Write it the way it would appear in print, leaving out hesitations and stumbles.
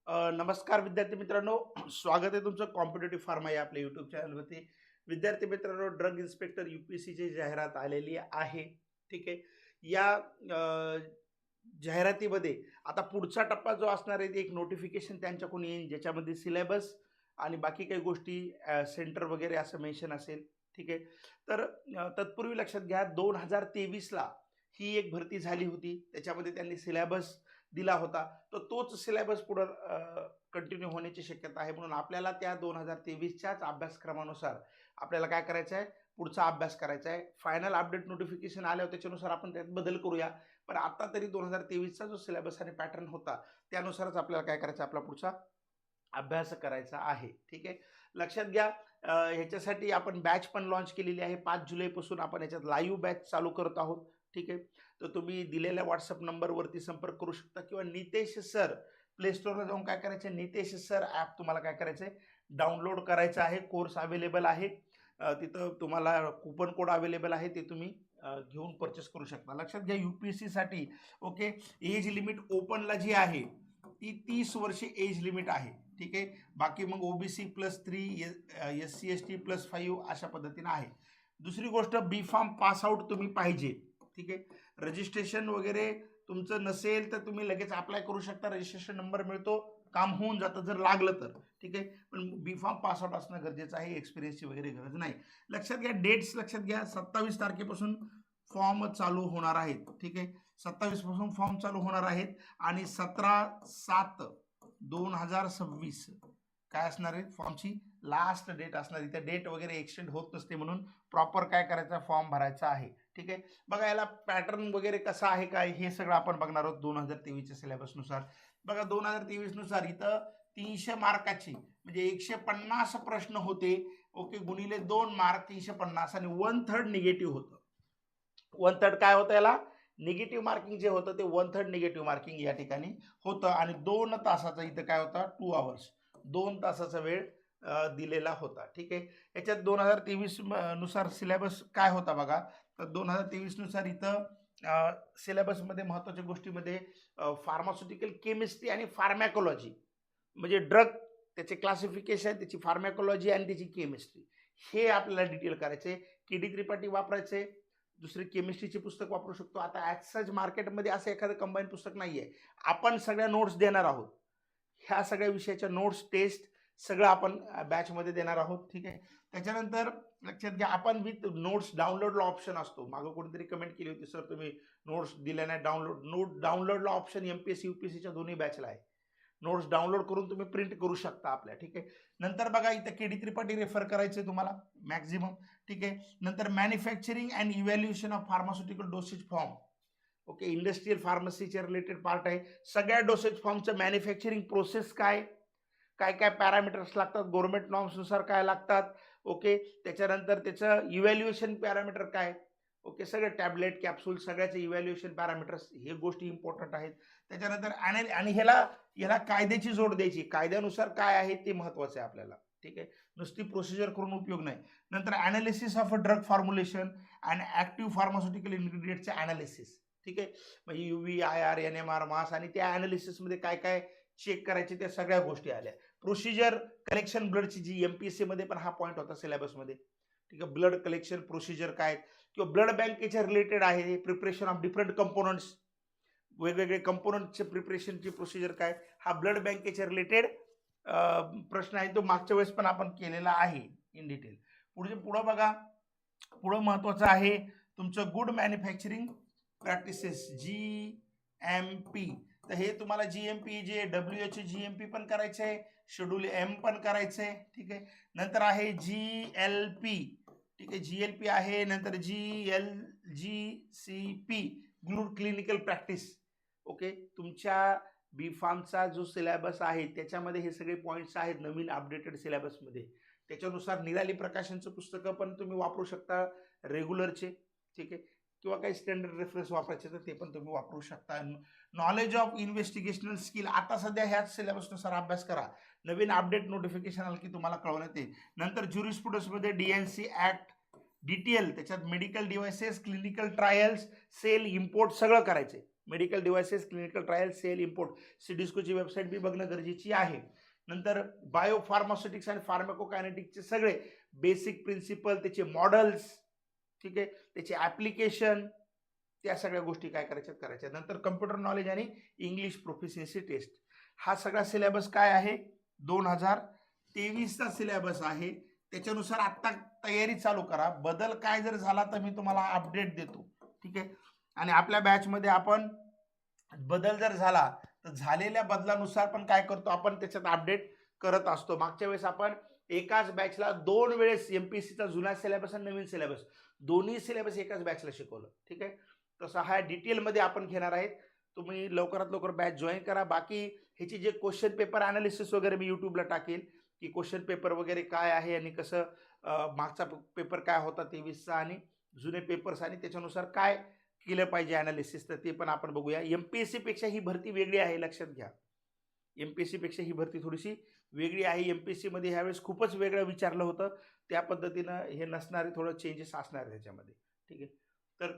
नमस्कार विद्यार्थी मित्रांनो. स्वागत आहे तुमचं कॉम्पिटेटिव्ह फार्मा या आपल्या यूट्यूब चॅनलवरती. विद्यार्थी मित्रांनो, ड्रग इन्स्पेक्टर यूपीएससीची जाहिरात आलेली आहे. ठीक आहे. या जाहिरातीमध्ये आता पुढचा टप्पा जो असणार आहे ते एक नोटिफिकेशन त्यांच्याकडून येईल, ज्याच्यामध्ये सिलेबस आणि बाकी काही गोष्टी सेंटर वगैरे असं मेन्शन असेल. ठीक आहे. तर तत्पूर्वी लक्षात घ्या, 2023ला ही एक भरती झाली होती. त्याच्यामध्ये त्यांनी सिलेबस दिला होता. तर तोच सिलेबस पुढं कंटिन्यू होण्याची शक्यता आहे. म्हणून आपल्याला त्या 2023च्याच अभ्यासक्रमानुसार आपल्याला काय करायचं आहे, पुढचा अभ्यास करायचा आहे. फायनल अपडेट नोटिफिकेशन आल्यावर त्याच्यानुसार आपण त्यात बदल करूया. पण आता तरी 2023चा जो सिलेबस आणि पॅटर्न होता त्यानुसारच आपल्याला काय करायचं, आपला पुढचा अभ्यास करायचा आहे. ठीक आहे. लक्षात घ्या, ह्याच्यासाठी आपण बॅच पण लॉन्च केलेली आहे. 5 जुलैपासून आपण ह्याच्यात लाईव्ह बॅच चालू करत आहोत. ठीक आहे. तर तुम्ही दिलेल्या व्हॉट्सअप नंबरवरती संपर्क करू शकता किंवा नितेश सर, प्ले स्टोअरला जाऊन काय करायचं, नितेश सर ॲप तुम्हाला काय करायचं आहे, डाउनलोड करायचं आहे. कोर्स अवेलेबल आहे. तिथं तुम्हाला कुपन कोड अवेलेबल आहे, ते तुम्ही घेऊन परचेस करू शकता. लक्षात घ्या, यूपीएससीसाठी ओके, एज लिमिट ओपनला जी आहे ती 30 वर्षे एज लिमिट आहे. ठीक आहे. बाकी मग ओबीसी +3, SC ST +5 अशा पद्धतीने आहे. दुसरी गोष्ट, बी फार्म पास आउट तुम्ही पाहिजे. ठीक आहे. रजिस्ट्रेशन वगैरे तुमचं नसेल तर तुम्ही लगेच अप्लाय करू शकता. रजिस्ट्रेशन नंबर मिळतो, काम होऊन जातं जर लागलं तर. ठीक आहे. पण बी फार्म पास आउट असणं गरजेचं आहे. एक्सपिरियन्सची वगैरे गरज नाही. लक्षात घ्या, डेट्स लक्षात घ्या. 27 तारखेपासून फॉर्म चालू होणार आहेत. ठीक आहे. 27 पासून फॉर्म चालू होणार आहेत आणि 17/7/2026 काय असणार आहे, फॉर्मची लास्ट डेट असणार आहे. त्या डेट वगैरे एक्सटेंड होत नसते, म्हणून प्रॉपर काय करायचं, फॉर्म भरायचा आहे. ठीक आहे. बघा, याला पॅटर्न वगैरे कसा आहे काय हे सगळं आपण बघणार आहोत 2023च्या सिलेबसनुसार. बघा, 2023 नुसार इथं 300 मार्काची म्हणजे 150 प्रश्न होते. ओके, गुणिले 2 मार्क 350 आणि 1/3 निगेटिव्ह होतं. 1/3 काय होतं, याला निगेटिव्ह मार्किंग जे होतं ते 1/3 निगेटिव्ह मार्किंग या ठिकाणी होतं. आणि 2 तासाचा इथं काय होता, 2 आवर्स, 2 तासाचा वेळ दिलेला होता. ठीक आहे. याच्यात 2023 नुसार सिलेबस काय होता बघा. तर 2023 नुसार इथं सिलेबसमध्ये महत्त्वाच्या गोष्टीमध्ये फार्मास्युटिकल केमिस्ट्री आणि फार्मॅकोलॉजी, म्हणजे ड्रग, त्याचे क्लासिफिकेशन, त्याची फार्मॅकोलॉजी आणि त्याची केमिस्ट्री, हे आपल्याला डिटेल करायचे. KD त्रिपाठी वापरायचे. दुसरे केमिस्ट्रीचे पुस्तक वापरू शकतो. आता ॲज सच मार्केटमध्ये असं एखादं कंबाईन पुस्तक नाही आहे. आपण सगळ्या नोट्स देणार आहोत. ह्या सगळ्या विषयाच्या नोट्स, टेस्ट सगळं आपण बॅचमध्ये देणार आहोत. ठीक आहे. त्याच्यानंतर लक्षात घ्या, आपण विथ नोट्स डाउनलोडला ऑप्शन असतो. मागं कोणीतरी कमेंट केली होती, सर तुम्ही नोट्स दिल्या नाही. नोट डाउनलोडला ऑप्शन MPSC UPSCच्या दोन्ही बॅचला आहे. नोट्स डाउनलोड करून तुम्ही प्रिंट करू शकता आपल्या. ठीक आहे. नंतर बघा, इथं KD त्रिपाठी रेफर करायचे तुम्हाला मॅक्झिमम. ठीक आहे. नंतर manufacturing and evaluation of pharmaceutical dosage form. Okay, industrial फार्मसीचे रिलेटेड पार्ट आहे. सगळ्या डोसेज फॉर्मचं मॅन्युफॅक्चरिंग प्रोसेस काय काय काय पॅरामीटर्स लागतात, गव्हर्नमेंट नॉर्म्सनुसार काय लागतात. ओके. त्याच्यानंतर त्याचं इव्हॅल्युएशन पॅरामीटर काय. ओके, सगळे टॅबलेट, कॅप्सूल, सगळ्याचे इव्हॅल्युएशन पॅरामीटर्स, हे गोष्टी इम्पॉर्टंट आहेत. त्याच्यानंतर आणि ह्याला कायद्याची जोड द्यायची. कायद्यानुसार काय आहे ते महत्वाचं आहे आपल्याला. ठीक आहे. नुसती प्रोसिजर करून उपयोग नाही. नंतर analysis of a drug formulation and active pharmaceutical इन्ग्रेडियंटचे अनालिसिस. ठीक आहे. म्हणजे UV, IR, NMR, मास, आणि त्या अनालिसिसमध्ये काय काय चेक करायचे त्या सगळ्या गोष्टी आल्या. प्रोसिजर कलेक्शन ब्लडची, जी MPSC मध्ये पण हा पॉईंट होता सिलेबसमध्ये. ठीक आहे. ब्लड कलेक्शन प्रोसिजर काय, किंवा ब्लड बँकेच्या रिलेटेड आहे. प्रिपरेशन ऑफ डिफरंट कंपोनंट्स, वेगवेगळे कंपोनंटचे प्रिपरेशनची प्रोसिजर काय, हा ब्लड बँकेच्या रिलेटेड प्रश्न आहे. तो मागच्या वेळेस पण आपण केलेला आहे इन डिटेल. पुढं बघा, पुढं महत्वाचं आहे तुमचं गुड मॅन्युफॅक्चरिंग प्रॅक्टिसेस, GMP. तर हे तुम्हाला GMP, जे WHO GMP पण करायचं आहे, शेड्यूल M पण करायचं आहे. ठीक आहे. नंतर आहे GLP. ठीक आहे. GLP आहे. नंतर GCP, good clinical practice. Okay, तुमच्या बी फार्मचा जो सिलेबस आहे त्याच्यामध्ये हे सगळे पॉईंट्स आहेत नवीन अपडेटेड सिलेबसमध्ये. त्याच्यानुसार निराली प्रकाशनचं पुस्तकं पण तुम्ही वापरू शकता, रेग्युलरचे. ठीक आहे. किंवा काही स्टँडर्ड रेफरन्स वापरायचे तर ते पण तुम्ही वापरू शकता. नॉलेज ऑफ इन्व्हेस्टिगेशनल स्किल, आता सध्या ह्याच सिलेबसनुसार अभ्यास करा. नवीन अपडेट नोटिफिकेशन आलं की तुम्हाला कळवण्यात येईल. नंतर ज्युरिस्प्रुडन्समध्ये DNC ऍक्ट, डिटेल, त्याच्यात medical devices, clinical trials, sale, import सगळं करायचंय. Medical devices, clinical trial, sale, import, सिडिस्कोची वेबसाईट बी बघणं गरजेची आहे. नंतर बायो फार्मास्युटिक्स आणि फार्माकोकायनेटिक्सचे सगळे बेसिक प्रिन्सिपल, त्याचे मॉडेल्स, ठीक आहे, त्याचे ॲप्लिकेशन, त्या सगळ्या गोष्टी काय करायच्या. नंतर कम्प्युटर नॉलेज आणि इंग्लिश प्रोफिशियन्सी टेस्ट. हा सगळा सिलेबस काय आहे, 2023चा सिलेबस आहे. त्याच्यानुसार आत्ता तयारी चालू करा. बदल काय जर झाला तर मी तुम्हाला अपडेट देतो, ठीक आहे. आणि आपल्या बॅचमध्ये आपण बदल जर झाला तर झालेल्या बदलानुसार पण काय करतो आपण, त्याच्यात अपडेट करत असतो. मागच्या वेळेस आपण एकाच बॅचला 2 वेळेस एमपीएससीचा जुना सिलेबस आणि नवीन सिलेबस दोन्ही सिलेबस एकाच बॅचला शिकवलं, ठीक आहे. तसं हा डिटेलमध्ये आपण घेणार आहेत. तुम्ही लवकरात लवकर बॅच जॉईन करा. बाकी ह्याची जे क्वेश्चन पेपर अनालिसिस वगैरे मी यूट्यूबला टाकेल, की क्वेश्चन पेपर वगैरे काय आहे आणि कसं मागचा पेपर काय होता 23चा आणि जुने पेपर्स आणि त्याच्यानुसार काय केलं पाहिजे अनालिसिस, तर ते पण आपण बघूया. एमपीएससी पेक्षा ही भरती वेगळी आहे, लक्षात घ्या. एमपीएससी पेक्षा ही भरती थोडीशी वेगळी आहे. एमपीएससी मध्ये ह्यावेळेस खूपच वेगळं विचारलं होतं, त्या पद्धतीनं हे नसणारे थोडं चेंजेस असणार त्याच्यामध्ये, ठीक आहे. तर